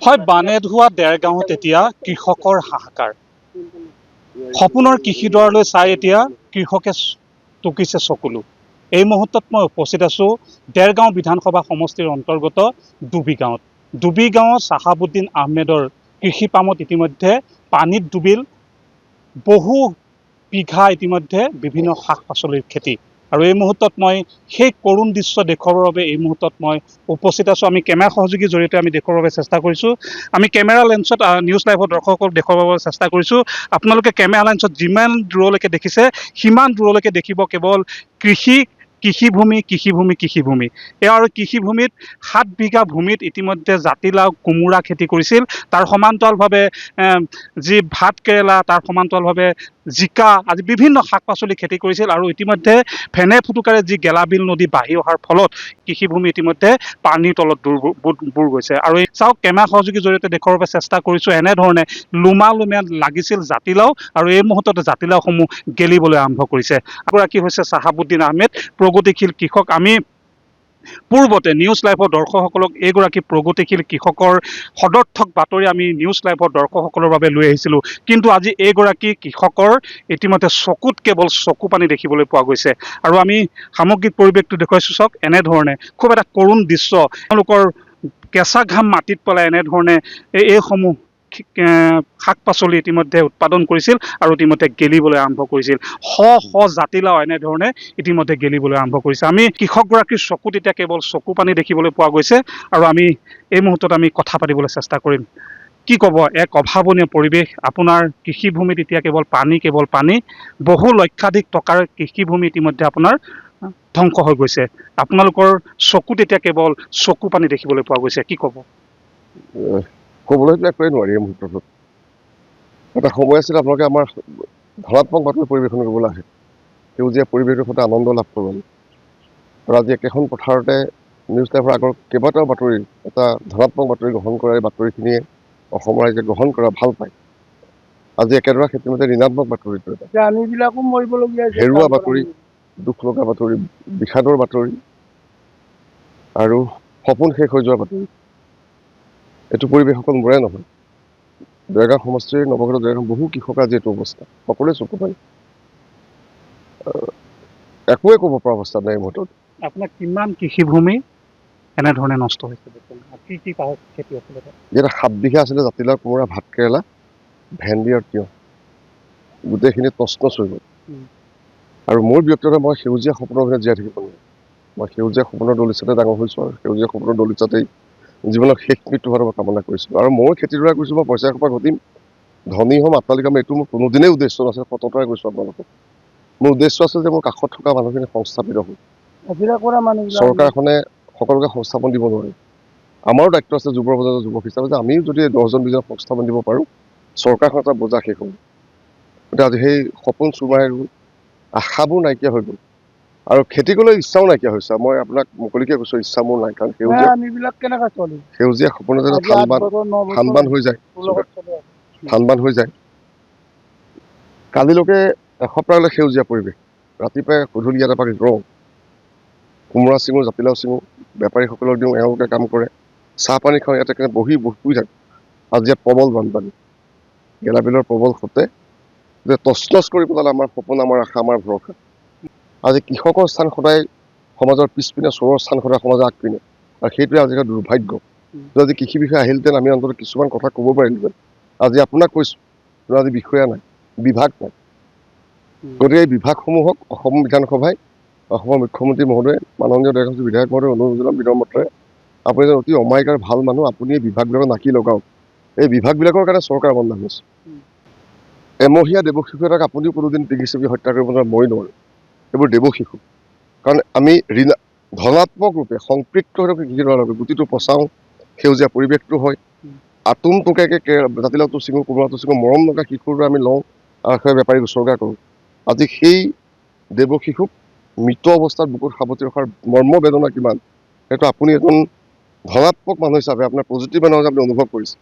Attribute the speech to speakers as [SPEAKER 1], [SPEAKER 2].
[SPEAKER 1] হয় বানে ধোৱা দেৰগাঁৱত এতিয়া কৃষকৰ হাহাকাৰ। সপোনৰ কৃষিডৰালৈ চাই এতিয়া কৃষকে টুকিছে চকুলো। এই মুহূৰ্তত মই উপস্থিত আছোঁ দেৰগাঁও বিধানসভা সমষ্টিৰ অন্তৰ্গত ডুবি গাঁৱত। ডুবি গাঁৱৰ চাহাবুদ্দিন আহমেদৰ কৃষি পামত ইতিমধ্যে পানীত ডুবিল বহু বিঘা ইতিমধ্যে বিভিন্ন শাক পাচলিৰ খেতি। আৰু এই মুহূৰ্তত মই সেই কৰুণ দৃশ্য দেখুৱাবৰ বাবে এই মুহূৰ্তত মই উপস্থিত আছোঁ। আমি কেমেৰা সহযোগীৰ জৰিয়তে আমি দেখুৱাবৰ বাবে চেষ্টা কৰিছোঁ। আমি কেমেৰা লেন্সত নিউজ লাইভৰ দৰ্শকক দেখুৱাবৰ বাবে চেষ্টা কৰিছোঁ। আপোনালোকে কেমেৰা লেন্সত যিমান দূৰলৈকে দেখিছে সিমান দূৰলৈকে দেখিব কেৱল কৃষিভূমি। আৰু কৃষিভূমিত 7 বিঘা ভূমিত ইতিমধ্যে জাতিলাও কোমোৰা খেতি কৰিছিল। তাৰ সমান্তৰালভাৱে যি ভাত কেৰেলা, তাৰ সমান্তৰালভাৱে জিকা আদি বিভিন্ন শাক পাচলি খেতি কৰিছিল। আৰু ইতিমধ্যে ফেনে ফুটুকাৰে যি গেলাবিল নদী বাঢ়ি অহাৰ ফলত কৃষিভূমি ইতিমধ্যে পানীৰ তলত বুৰ গৈছে। আৰু এই চাওক কেমেৰা সহযোগীৰ জৰিয়তে দেখুৱাবৰ বাবে চেষ্টা কৰিছোঁ। এনেধৰণে লোমা লাগিছিল জাতিলাও আৰু এই মুহূৰ্ততে জাতিলাওসমূহ গেলিবলৈ আৰম্ভ কৰিছে। এগৰাকী হৈছে চাহাবুদ্দিন আহমেদ, প্ৰগতিশীল কৃষক। আমি পূৰ্বতে নিউজ লাইভৰ দৰ্শকসকলক এইগৰাকী প্ৰগতিশীল কৃষকৰ সদৰ্থক বাতৰি আমি নিউজ লাইভৰ দৰ্শকসকলৰ বাবে লৈ আহিছিলোঁ। কিন্তু আজি এইগৰাকী কৃষকৰ ইতিমধ্যে চকুত কেৱল চকু পানী দেখিবলৈ পোৱা গৈছে। আৰু আমি সামগ্ৰিক পৰিৱেশটো দেখুৱাইছোঁ চাওক, এনেধৰণে খুব এটা কৰুণ দৃশ্য। তেওঁলোকৰ কেঁচা ঘাম মাটিত পেলাই এনেধৰণে এইসমূহ শাক পাচলি ইতিমধ্যে উৎপাদন কৰিছিল আৰু ইতিমধ্যে গেলিবলৈ আৰম্ভ কৰিছিল। জাতিলাও এনেধৰণে ইতিমধ্যে গেলিবলৈ আৰম্ভ কৰিছে। আমি কৃষকগৰাকীৰ চকুত এতিয়া কেৱল চকু পানী দেখিবলৈ পোৱা গৈছে। আৰু আমি এই মুহূৰ্তত আমি কথা পাতিবলৈ চেষ্টা কৰিম। কি ক'ব, এক অভাৱনীয় পৰিৱেশ। আপোনাৰ কৃষিভূমিত এতিয়া কেৱল পানী, বহু লক্ষাধিক টকাৰ কৃষিভূমি ইতিমধ্যে আপোনাৰ ধ্বংস হৈ গৈছে। আপোনালোকৰ চকুত এতিয়া কেৱল চকু পানী দেখিবলৈ পোৱা গৈছে। কি ক'ব?
[SPEAKER 2] ক'বলৈ একোৱেই নোৱাৰি। এই মুহূৰ্তত এটা সময় আছিল আপোনালোকে আমাৰ ধনাত্মক বাতৰি পৰিৱেশন কৰিবলৈ আহে, সেউজীয়া পৰিৱেশৰ সৈতে আনন্দ লাভ কৰোঁ আমি। আৰু আজি একেখন পথাৰতে নিউজ লাইভৰ আগৰ কেইবাটাও বাতৰি, এটা ধনাত্মক বাতৰি গ্ৰহণ কৰা এই বাতৰিখিনিয়ে অসমৰ ৰাইজে গ্ৰহণ কৰা ভাল পায়। আজি একেডৰা খেতিৰ মতে ঋণাত্মক বাতৰিটো এটা
[SPEAKER 3] আমিবিলাকো মৰিবলগীয়া,
[SPEAKER 2] হেৰুৱা বাতৰি, দুখ লগা বাতৰি, বিষাদৰ বাতৰি আৰু সপোন শেষ হৈ যোৱা বাতৰি। এইটো পৰিৱেশ অকল মোৰে নহয়, দেৰগাঁও সমষ্টিৰ নৱগঠিত দেৰগাঁও বহু কৃষকৰ আজি এইটো অৱস্থা। সকলোৱে চকু পায়, একোৱে ক'ব পৰা অৱস্থা নাই এই মুহূৰ্তত।
[SPEAKER 1] আপোনাৰ কিমান কৃষিভূমি এনেধৰণে নষ্ট হৈছে? কি খেতি আছিলে?
[SPEAKER 2] ইয়াত 7 বিঘা আছিলে জাতিলাও, কোমোৰা, ভাত কেৰেলা, ভেন্দি আৰু তিয়ঁহ। গোটেইখিনি তছনছ হৈ গ'ল। আৰু মোৰ ব্যক্তিগত মই সেউজীয়া সপোনৰ ভিতৰত জীয়াই থাকিব নোৱাৰোঁ। মই সেউজীয়া সপোনৰ দলিচাতে ডাঙৰ হৈছোঁ আৰু সেউজীয়া সপোনৰ দলিচাতেই জীৱনৰ শেষ মৃত্যু হোৱাটো মই কামনা কৰিছিলোঁ। আৰু মই খেতিডৰা কৰিছোঁ, মই পইচা এসোপা ঘটিম, ধনী হ'ম, আত্মালিকা, এইটো মোৰ কোনোদিনেই উদ্দেশ্য নাছিল। সততাৰে কৈছোঁ আপোনালোকক, মোৰ উদ্দেশ্য আছিল যে মোৰ কাষত থকা মানুহখিনি সংস্থাপিত হ'ল। চৰকাৰখনে সকলোকে সংস্থাপন দিব নোৱাৰে। আমাৰো দায়িত্ব আছে যুৱ প্ৰজন্মৰ যুৱক হিচাপে যে আমিও যদি 10জন 20জন সংস্থাপন দিব পাৰোঁ, চৰকাৰখন এটা বোজা শেষ হ'ব। গতিকে আজি সেই সপোন চুৰমাই গ'ল, আশাবোৰ নাইকিয়া হৈ গ'ল আৰু খেতি কৰিবলৈ ইচ্ছাও নাইকিয়া হৈছে। মই আপোনাক মুকলিকে কৈছোঁ, ইচ্ছা মোৰ নাই। কাৰণ সেউজীয়া সপোনে যাতে থান বান্ধ হৈ যায়। কালিলৈকে এসপ্তাহলৈ সেউজীয়া পৰিৱেশ, ৰাতিপুৱাই গধূলি ইয়াত এপাক ৰওঁ, কোমোৰা ছিঙো, জাতিলাও ছিঙো, বেপাৰীসকলক দিওঁ, এওঁলোকে কাম কৰে, চাহ পানী খাওঁ, ইয়াতে বহি শুই থাকোঁ। আজি ইয়াত প্ৰবল বানপানী, গেলাবিলৰ প্ৰবল সোঁতে যে তছনছ কৰি পেলালে আমাৰ সপোন, আমাৰ আশা, আমাৰ ভৰসা। আজি কৃষকৰ স্থান সদায় সমাজৰ পিছপিনে, চোৰৰ স্থান সদায় সমাজৰ আগপিনে, আৰু সেইটোৱে আজিকালি দুৰ্ভাগ্য। আজি কৃষি বিষয়ে আহিলহেঁতেন, আমি অন্তত কিছুমান কথা ক'ব পাৰিলোঁহেঁতেন। আজি আপোনাক কৈছোঁ, আজি বিষয়া নাই, বিভাগ নাই। গতিকে এই বিভাগসমূহক অসম বিধানসভাই, অসমৰ মুখ্যমন্ত্ৰী মহোদয়, মাননীয় দেৰগাঁও বিধায়ক মহোদয় অনুৰোধ জনাম বিনম্ৰতাৰে, আপুনি এজন অতি অমায়িক আৰু ভাল মানুহ, আপুনি এই বিভাগবিলাকক নাকি লগাওক। এই বিভাগবিলাকৰ কাৰণে চৰকাৰ বদনাম হৈছে। এমহীয়া দেৱশিশু এটাক আপুনিও কোনোদিন পিঙি চিঙি হত্যা কৰিব নোৱাৰে, মই নোৱাৰোঁ। এইবোৰ দেৱশিশু। কাৰণ আমি ধনাত্মক ৰূপে সম্পৃক্ত হৈ থাকোঁ কৃষিডৰাৰ লগত, গুটিটো পচাওঁ, সেউজীয়া পৰিৱেশটো হয়, আটোম টোকাইকৈ জাতিলাওটো ছিঙো, কোমোৰাটো ছিঙো, মৰম লগা শিশুৰটো আমি লওঁ আৰু সেই বেপাৰীক উচৰ্গা কৰোঁ। আজি সেই দেৱশিশুক মৃত অৱস্থাত বুকুত সাৱটি ৰখাৰ মৰ্মবেদনা কিমান, সেইটো আপুনি এজন ধনাত্মক মানুহ হিচাপে, আপোনাৰ পজিটিভ মানুহ হিচাপে আপুনি অনুভৱ কৰিছে।